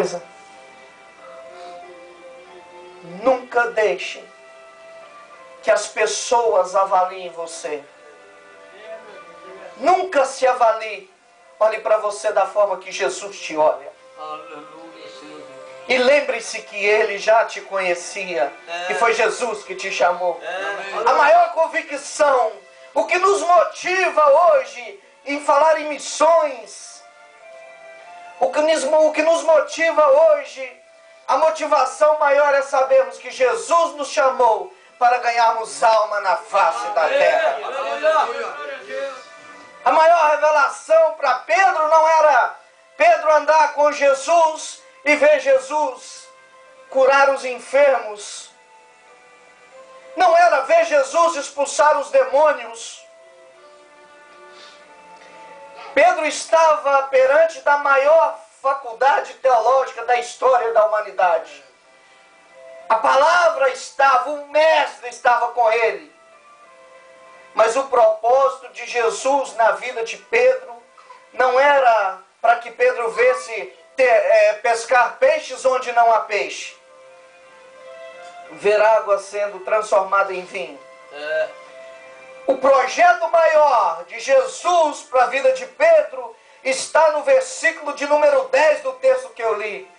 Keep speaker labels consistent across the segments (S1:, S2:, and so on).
S1: coisa? Nunca deixe que as pessoas avaliem você. Nunca se avalie. Olhe para você da forma que Jesus te olha.
S2: Aleluia, Senhor.
S1: E lembre-se que Ele já te conhecia. E foi Jesus que te chamou. A maior convicção, o que nos motiva hoje em falar em missões, o que nos motiva hoje, a motivação maior é sabermos que Jesus nos chamou para ganharmos alma na face da terra. A maior revelação para Pedro não era Pedro andar com Jesus e ver Jesus curar os enfermos. Não era ver Jesus expulsar os demônios. Pedro estava perante da maior faculdade teológica da história da humanidade. A palavra estava, o mestre estava com ele. Mas o propósito de Jesus na vida de Pedro não era para que Pedro visse pescar peixes onde não há peixe. Ver água sendo transformada em vinho. O projeto maior de Jesus para a vida de Pedro está no versículo de número 10 do texto que eu li.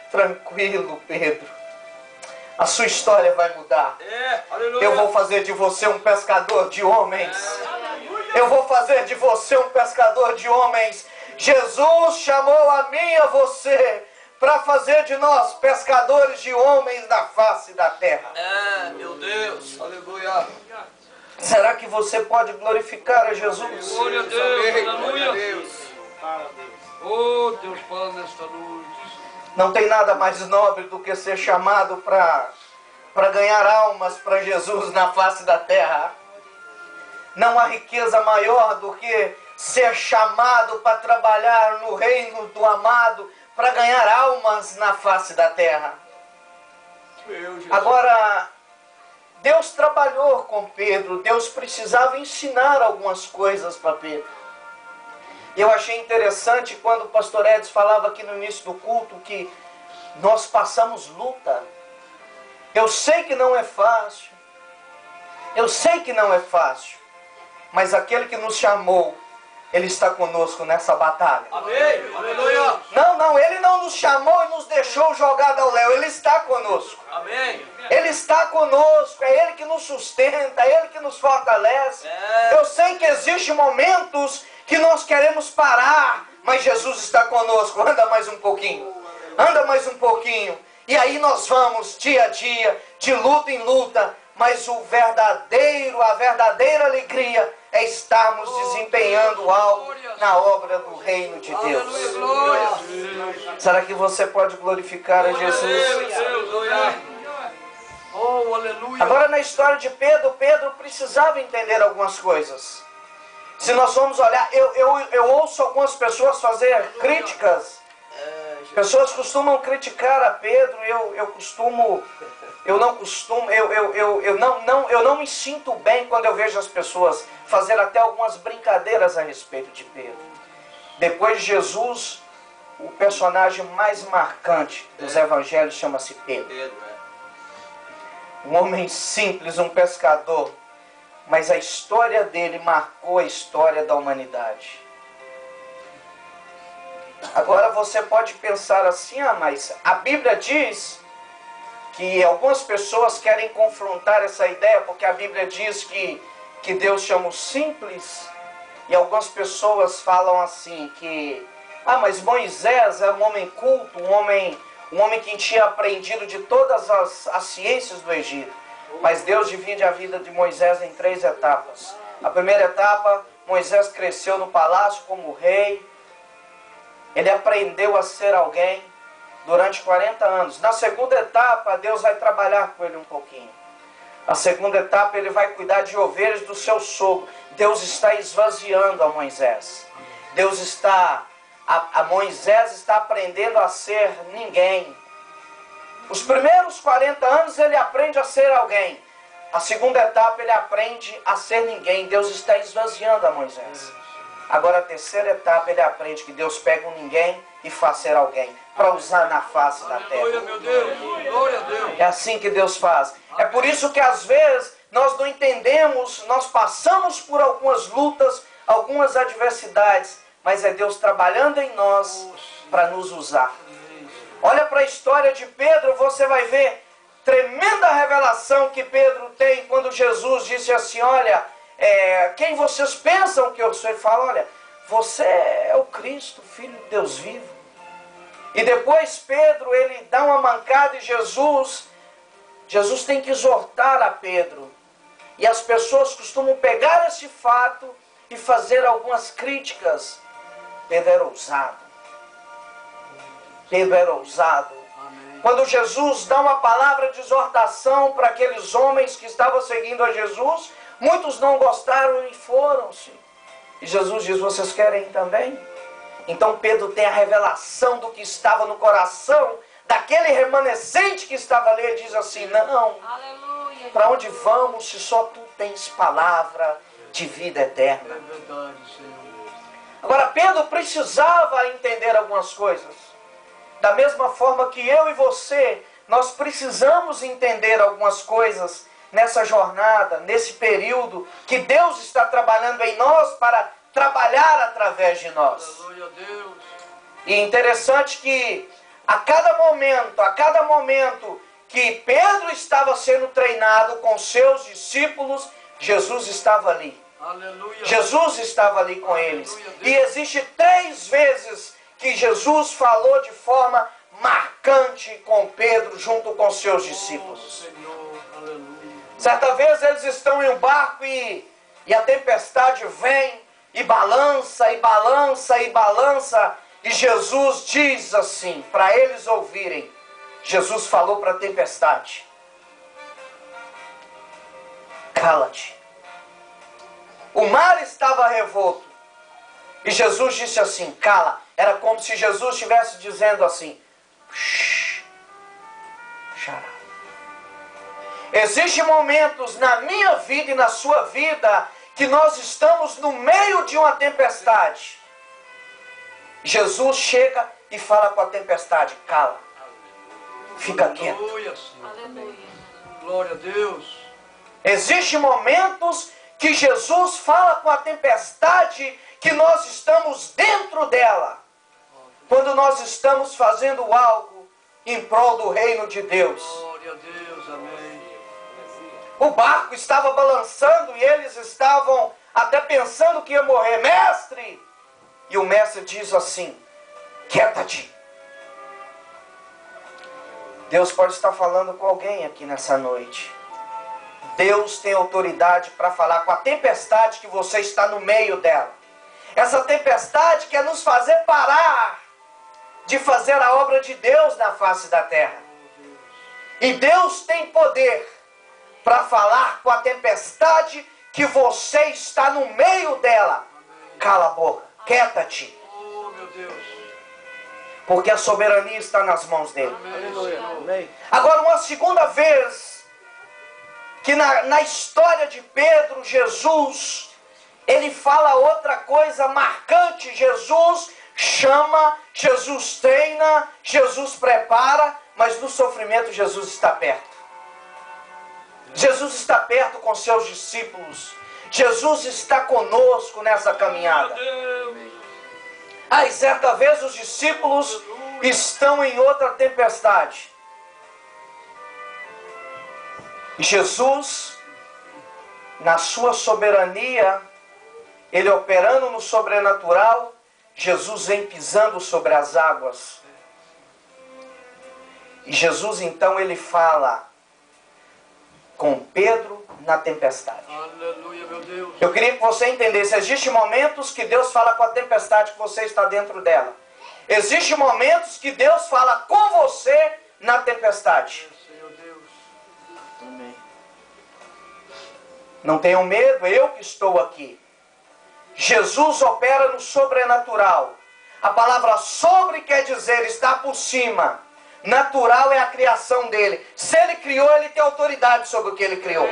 S1: Tranquilo, Pedro. A sua história vai mudar. Eu vou fazer de você um pescador de homens. Eu vou fazer de você um pescador de homens. Jesus chamou a mim e a você para fazer de nós pescadores de homens na face da terra.
S2: Meu Deus. Aleluia.
S1: Será que você pode glorificar a Jesus?
S2: Glória a Deus. Aleluia. Oh, Deus, fala nesta noite.
S1: Não tem nada mais nobre do que ser chamado para ganhar almas para Jesus na face da terra. Não há riqueza maior do que ser chamado para trabalhar no reino do amado, para ganhar almas na face da terra. Agora, Deus trabalhou com Pedro, Deus precisava ensinar algumas coisas para Pedro. Eu achei interessante quando o pastor Edson falava aqui no início do culto que nós passamos luta. Eu sei que não é fácil. Eu sei que não é fácil. Mas aquele que nos chamou, Ele está conosco nessa batalha.
S2: Amém. Aleluia.
S1: Não, Ele não nos chamou e nos deixou jogado ao léu. Ele está conosco.
S2: Amém.
S1: Ele está conosco, é Ele que nos sustenta, é Ele que nos fortalece. Eu sei que existem momentos que nós queremos parar, mas Jesus está conosco. Anda mais um pouquinho, anda mais um pouquinho. E aí nós vamos dia a dia, de luta em luta, mas a verdadeira alegria é estarmos desempenhando algo na obra do reino de Deus. Será que você pode glorificar a Jesus? Agora na história de Pedro, Pedro precisava entender algumas coisas. Se nós vamos olhar, eu ouço algumas pessoas fazer críticas. Pessoas costumam criticar a Pedro, eu não me sinto bem quando eu vejo as pessoas fazer até algumas brincadeiras a respeito de Pedro. Depois de Jesus, o personagem mais marcante dos evangelhos chama-se Pedro. Um homem simples, um pescador, mas a história dele marcou a história da humanidade. Agora você pode pensar assim, mas a Bíblia diz que algumas pessoas querem confrontar essa ideia, porque a Bíblia diz que Deus chama os simples, e algumas pessoas falam assim que, mas Moisés era um homem culto, um homem que tinha aprendido de todas as ciências do Egito. Mas Deus divide a vida de Moisés em 3 etapas. A primeira etapa, Moisés cresceu no palácio como rei. Ele aprendeu a ser alguém durante 40 anos. Na segunda etapa, Deus vai trabalhar com ele um pouquinho. Na segunda etapa, ele vai cuidar de ovelhas do seu sogro. Deus está esvaziando a Moisés. Moisés está aprendendo a ser ninguém. Os primeiros 40 anos ele aprende a ser alguém. A segunda etapa ele aprende a ser ninguém. Deus está esvaziando a Moisés. Agora a terceira etapa ele aprende que Deus pega um ninguém e fazer alguém, para usar na face da terra.
S2: Aleluia, meu Deus. Glória a Deus.
S1: É assim que Deus faz. É por isso que às vezes nós não entendemos, nós passamos por algumas lutas, algumas adversidades, mas é Deus trabalhando em nós para nos usar. Olha para a história de Pedro, você vai ver tremenda revelação que Pedro tem quando Jesus disse assim, olha, quem vocês pensam que eu sou? Ele fala, olha, você é o Cristo, Filho de Deus vivo. E depois Pedro, ele dá uma mancada e Jesus tem que exortar a Pedro. E as pessoas costumam pegar esse fato e fazer algumas críticas. Pedro era ousado. Pedro era ousado.
S2: Amém.
S1: Quando Jesus dá uma palavra de exortação para aqueles homens que estavam seguindo a Jesus, muitos não gostaram e foram-se. E Jesus diz, vocês querem também? Então Pedro tem a revelação do que estava no coração daquele remanescente que estava ali. Ele diz assim, não, para onde vamos se só tu tens palavra de vida eterna?
S2: É verdade, Senhor.
S1: Agora Pedro precisava entender algumas coisas. Da mesma forma que eu e você, nós precisamos entender algumas coisas nessa jornada, nesse período que Deus está trabalhando em nós para trabalhar através de nós.
S2: Aleluia, Deus.
S1: E interessante que a cada momento que Pedro estava sendo treinado com seus discípulos, Jesus estava ali.
S2: Aleluia.
S1: Jesus estava ali com eles.
S2: Aleluia, Deus.
S1: E existe 3 vezes que Jesus falou de forma marcante com Pedro junto com seus discípulos.
S2: Oh, Senhor, aleluia.
S1: Certa vez eles estão em um barco e a tempestade vem e balança, e balança, e balança. E Jesus diz assim, para eles ouvirem. Jesus falou para a tempestade. Cala-te. O mar estava revolto. E Jesus disse assim, cala. Era como se Jesus estivesse dizendo assim, xará. Existem momentos na minha vida e na sua vida que nós estamos no meio de uma tempestade. Jesus chega e fala com a tempestade, cala. Fica quieto.
S2: Aleluia, Senhor. Glória a Deus.
S1: Existem momentos que Jesus fala com a tempestade que nós estamos dentro dela. Quando nós estamos fazendo algo em prol do reino de Deus.
S2: Glória a Deus, amém.
S1: O barco estava balançando e eles estavam até pensando que ia morrer. Mestre! E o mestre diz assim, quieta-te. Deus pode estar falando com alguém aqui nessa noite. Deus tem autoridade para falar com a tempestade que você está no meio dela. Essa tempestade quer nos fazer parar de fazer a obra de Deus na face da terra. E Deus tem poder para falar com a tempestade que você está no meio dela. Cala a boca, quieta-te.
S2: Oh, meu Deus.
S1: Porque a soberania está nas mãos dele.
S2: Aleluia.
S3: Amém.
S1: Agora, uma segunda vez, que na história de Pedro, Jesus, ele fala outra coisa marcante. Jesus chama, Jesus treina, Jesus prepara, mas no sofrimento Jesus está perto. Jesus está perto com seus discípulos. Jesus está conosco nessa caminhada. Aí, certa vez, os discípulos estão em outra tempestade. E Jesus, na sua soberania, ele operando no sobrenatural, Jesus vem pisando sobre as águas. E Jesus, então, ele fala com Pedro na tempestade.
S2: Aleluia, meu Deus.
S1: Eu queria que você entendesse, existem momentos que Deus fala com a tempestade que você está dentro dela. Existem momentos que Deus fala com você na tempestade.
S2: Senhor Deus.
S3: Amém.
S1: Não tenham medo, eu que estou aqui. Jesus opera no sobrenatural. A palavra sobre quer dizer estar por cima. Natural é a criação dele. Se ele criou, ele tem autoridade sobre o que ele criou.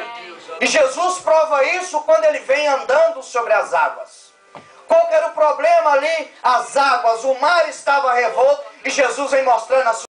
S1: E Jesus prova isso quando ele vem andando sobre as águas. Qual que era o problema ali? As águas, o mar estava revolto e Jesus vem mostrando a sua